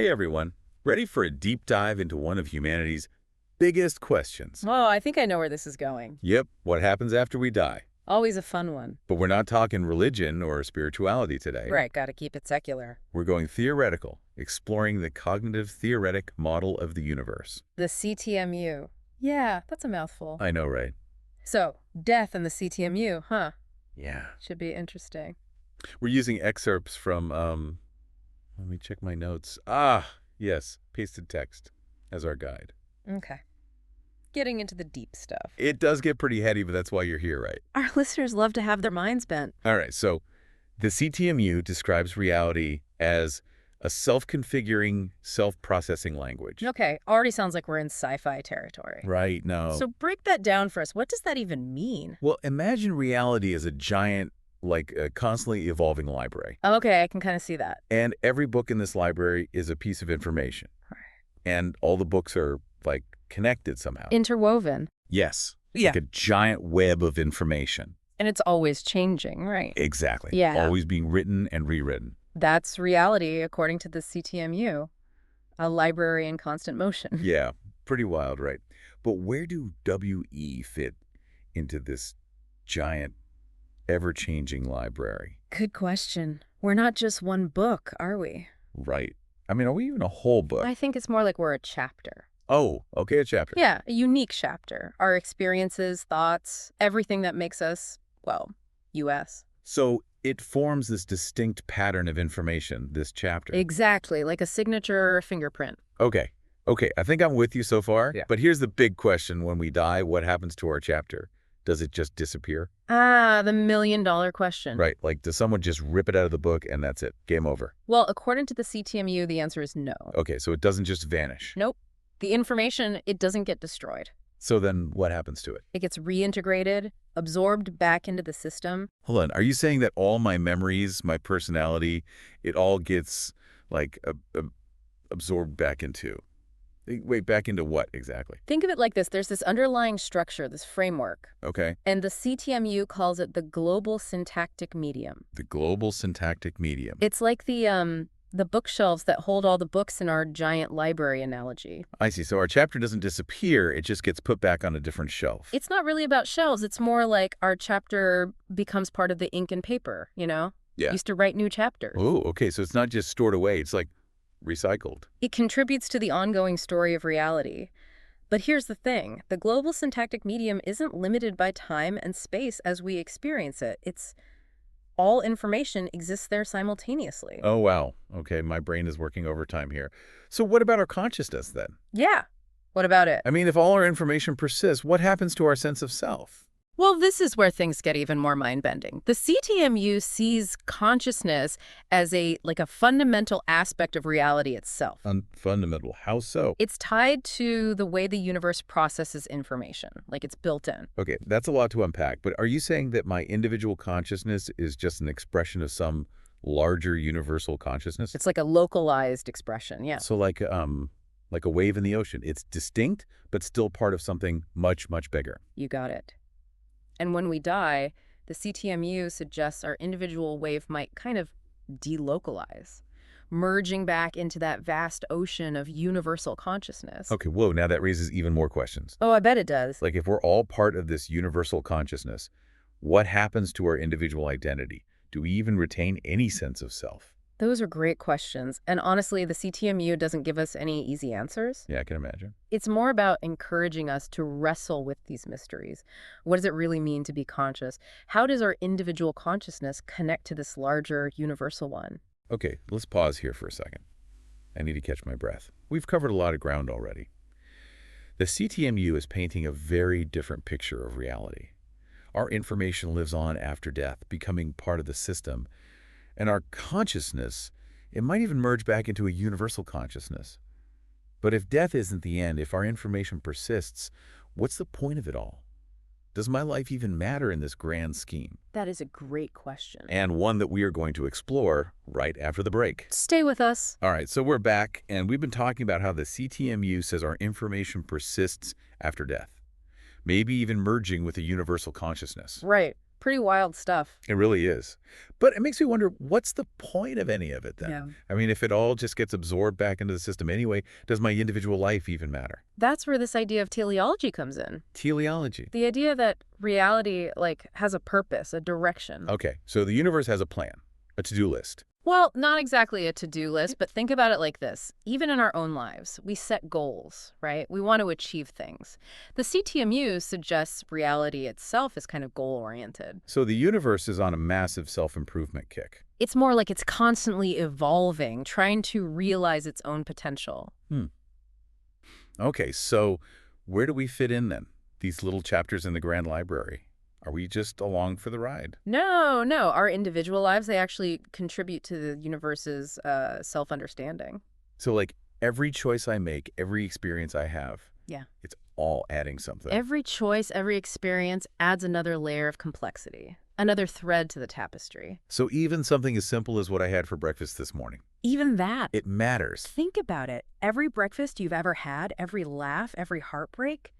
Hey everyone, ready for a deep dive into one of humanity's biggest questions? Oh, I think I know where this is going. Yep, what happens after we die? Always a fun one. But we're not talking religion or spirituality today. Right, gotta keep it secular. We're going theoretical, exploring the cognitive-theoretic model of the universe. The CTMU. Yeah, that's a mouthful. I know, right? So, death and the CTMU, huh? Yeah. Should be interesting. We're using excerpts from, let me check my notes. Yes, pasted text as our guide. Okay. Getting into the deep stuff. It does get pretty heady, but that's why you're here, right? Our listeners love to have their minds bent. All right, so the CTMU describes reality as a self-configuring, self-processing language. Okay, already sounds like we're in sci-fi territory. Right, no. So break that down for us. What does that even mean? Well, imagine reality as a giant, a constantly evolving library. Okay, I can kind of see that. And every book in this library is a piece of information. Right. And all the books are, connected somehow. Interwoven. Yes. Yeah. Like a giant web of information. And it's always changing, right? Exactly. Yeah. Always being written and rewritten. That's reality, according to the CTMU. A library in constant motion. Yeah, pretty wild, right? But where do WE fit into this giant, ever-changing library? Good question. We're not just one book, are we? Right. I mean, are we even a whole book? I think it's more like we're a chapter. Oh, okay, a chapter. Yeah, a unique chapter. Our experiences, thoughts, everything that makes us, well, U.S. So it forms this distinct pattern of information, this chapter. Exactly, like a signature or a fingerprint. Okay, I think I'm with you so far. Yeah. But here's the big question. When we die, what happens to our chapter? Does it just disappear? The million-dollar question. Right, does someone just rip it out of the book and that's it? Game over? Well, according to the CTMU, the answer is no. Okay, so it doesn't just vanish. Nope. The information, it doesn't get destroyed. So then what happens to it? It gets reintegrated, absorbed back into the system. Hold on. Are you saying that all my memories, my personality, it all gets, absorbed back into? Wait, back into what exactly? Think of it like this. There's this underlying structure, this framework. Okay. And the CTMU calls it the global syntactic medium. The global syntactic medium. It's like the bookshelves that hold all the books in our giant library analogy. I see. So our chapter doesn't disappear. It just gets put back on a different shelf. It's not really about shelves. It's more like our chapter becomes part of the ink and paper, you know? Yeah. Used to write new chapters. Oh, okay. So it's not just stored away. It's recycled. It contributes to the ongoing story of reality. But here's the thing. The global syntactic medium isn't limited by time and space as we experience it. It's all information exists there simultaneously. Oh, wow. Okay, my brain is working overtime here. So what about our consciousness then? Yeah. What about it? I mean, if all our information persists, what happens to our sense of self? Well, this is where things get even more mind-bending. The CTMU sees consciousness as a fundamental aspect of reality itself. Fundamental. How so? It's tied to the way the universe processes information, like it's built in. Okay, that's a lot to unpack, but are you saying that my individual consciousness is just an expression of some larger universal consciousness? It's like a localized expression, yeah. So like a wave in the ocean. It's distinct, but still part of something much, much bigger. You got it. And when we die, the CTMU suggests our individual wave might kind of delocalize, merging back into that vast ocean of universal consciousness. Okay, whoa, now that raises even more questions. Oh, I bet it does. If we're all part of this universal consciousness, what happens to our individual identity? Do we even retain any sense of self? Those are great questions. And honestly, the CTMU doesn't give us any easy answers. Yeah, I can imagine. It's more about encouraging us to wrestle with these mysteries. What does it really mean to be conscious? How does our individual consciousness connect to this larger universal one? Okay, let's pause here for a second. I need to catch my breath. We've covered a lot of ground already. The CTMU is painting a very different picture of reality. Our information lives on after death, becoming part of the system. And our consciousness, it might even merge back into a universal consciousness. But if death isn't the end, if our information persists, what's the point of it all? Does my life even matter in this grand scheme? That is a great question. And one that we are going to explore right after the break. Stay with us. All right, so we're back, and we've been talking about how the CTMU says our information persists after death, maybe even merging with a universal consciousness. Right. Pretty wild stuff. It really is. But it makes me wonder, what's the point of any of it then? Yeah. I mean, if it all just gets absorbed back into the system anyway, does my individual life even matter? That's where this idea of teleology comes in. Teleology. The idea that reality, like, has a purpose, a direction. Okay, so the universe has a plan, a to-do list. Well, not exactly a to-do list, but think about it like this. Even in our own lives, we set goals, right? We want to achieve things. The CTMU suggests reality itself is kind of goal-oriented. So the universe is on a massive self-improvement kick. It's more like it's constantly evolving, trying to realize its own potential. Okay, so where do we fit in then? These little chapters in the Grand Library. Are we just along for the ride? No, no. Our individual lives, they actually contribute to the universe's self-understanding. So like every choice I make, every experience I have, Yeah. it's all adding something. Every choice, every experience adds another layer of complexity, another thread to the tapestry. So even something as simple as what I had for breakfast this morning, Even that. it matters. Think about it. Every breakfast you've ever had, every laugh, every heartbreak,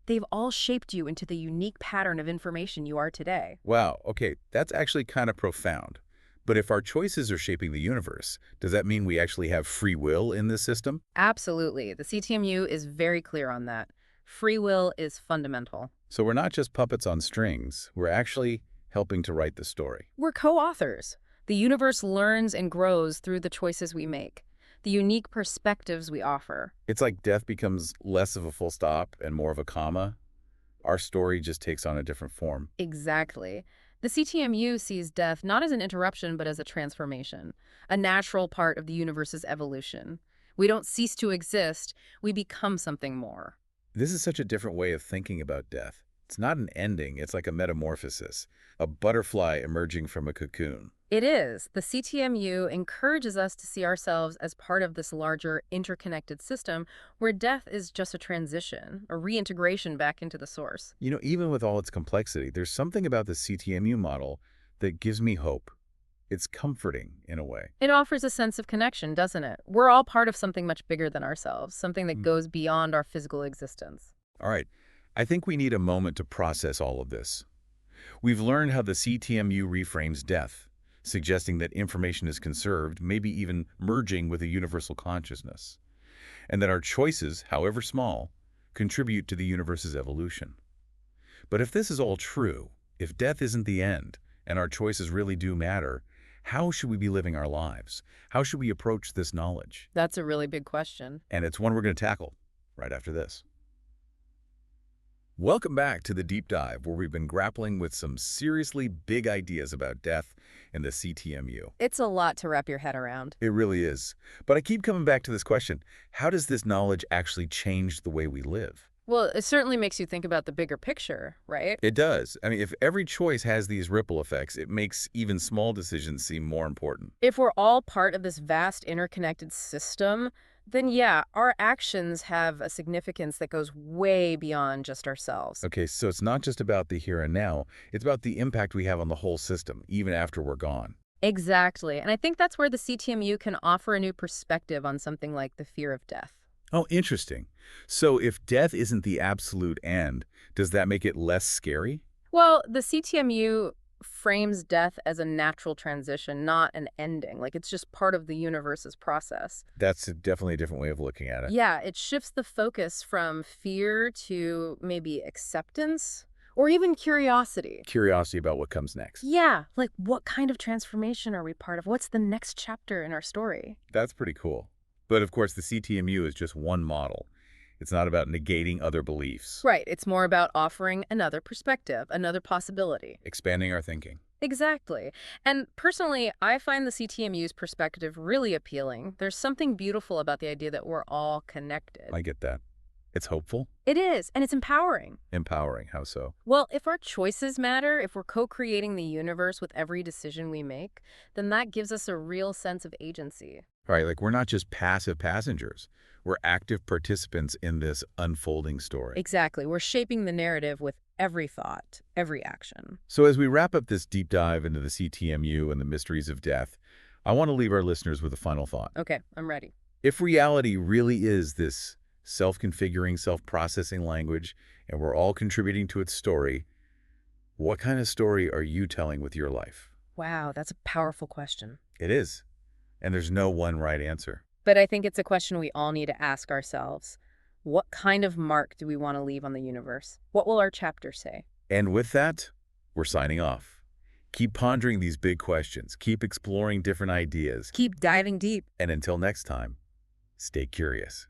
they've all shaped you into the unique pattern of information you are today. Wow, okay, that's actually kind of profound. But if our choices are shaping the universe, does that mean we actually have free will in this system? Absolutely. The CTMU is very clear on that. Free will is fundamental. So we're not just puppets on strings, we're actually helping to write the story. We're co-authors. The universe learns and grows through the choices we make, the unique perspectives we offer. It's like death becomes less of a full stop and more of a comma. Our story just takes on a different form. Exactly. The CTMU sees death not as an interruption, but as a transformation, a natural part of the universe's evolution. We don't cease to exist, we become something more. This is such a different way of thinking about death. It's not an ending, it's like a metamorphosis, a butterfly emerging from a cocoon. It is. The CTMU encourages us to see ourselves as part of this larger, interconnected system where death is just a transition, a reintegration back into the source. You know, even with all its complexity, there's something about the CTMU model that gives me hope. It's comforting in a way. It offers a sense of connection, doesn't it? We're all part of something much bigger than ourselves, something that goes beyond our physical existence. All right, I think we need a moment to process all of this. We've learned how the CTMU reframes death, suggesting that information is conserved, maybe even merging with a universal consciousness, and that our choices, however small, contribute to the universe's evolution. But if this is all true, if death isn't the end, and our choices really do matter, how should we be living our lives? How should we approach this knowledge? That's a really big question. And it's one we're going to tackle right after this. Welcome back to the Deep Dive, where we've been grappling with some seriously big ideas about death and the CTMU. It's a lot to wrap your head around. It really is. But I keep coming back to this question. How does this knowledge actually change the way we live? Well, it certainly makes you think about the bigger picture, right? It does. I mean, if every choice has these ripple effects, it makes even small decisions seem more important. If we're all part of this vast interconnected system, then yeah, our actions have a significance that goes way beyond just ourselves. Okay, so it's not just about the here and now. It's about the impact we have on the whole system, even after we're gone. Exactly. And I think that's where the CTMU can offer a new perspective on something like the fear of death. Oh, interesting. So if death isn't the absolute end, does that make it less scary? Well, the CTMU frames death as a natural transition, not an ending. Like it's just part of the universe's process. That's definitely a different way of looking at it. Yeah, it shifts the focus from fear to maybe acceptance or even curiosity. Curiosity about what comes next. Yeah, like what kind of transformation are we part of? What's the next chapter in our story? That's pretty cool. But of course, the CTMU is just one model. It's not about negating other beliefs. Right, it's more about offering another perspective, another possibility. Expanding our thinking. Exactly. And personally, I find the CTMU's perspective really appealing. There's something beautiful about the idea that we're all connected. I get that. It's hopeful. It is, and it's empowering. Empowering. How so? Well, if our choices matter, if we're co-creating the universe with every decision we make, then that gives us a real sense of agency. Right, like we're not just passive passengers. We're active participants in this unfolding story. Exactly. We're shaping the narrative with every thought, every action. So as we wrap up this deep dive into the CTMU and the mysteries of death, I want to leave our listeners with a final thought. Okay, I'm ready. If reality really is this self-configuring, self-processing language, and we're all contributing to its story, What kind of story are you telling with your life? Wow, that's a powerful question. It is, and there's no one right answer. But I think it's a question we all need to ask ourselves. What kind of mark do we want to leave on the universe? What will our chapter say? And with that, we're signing off. Keep pondering these big questions, keep exploring different ideas, Keep diving deep. and until next time, stay curious.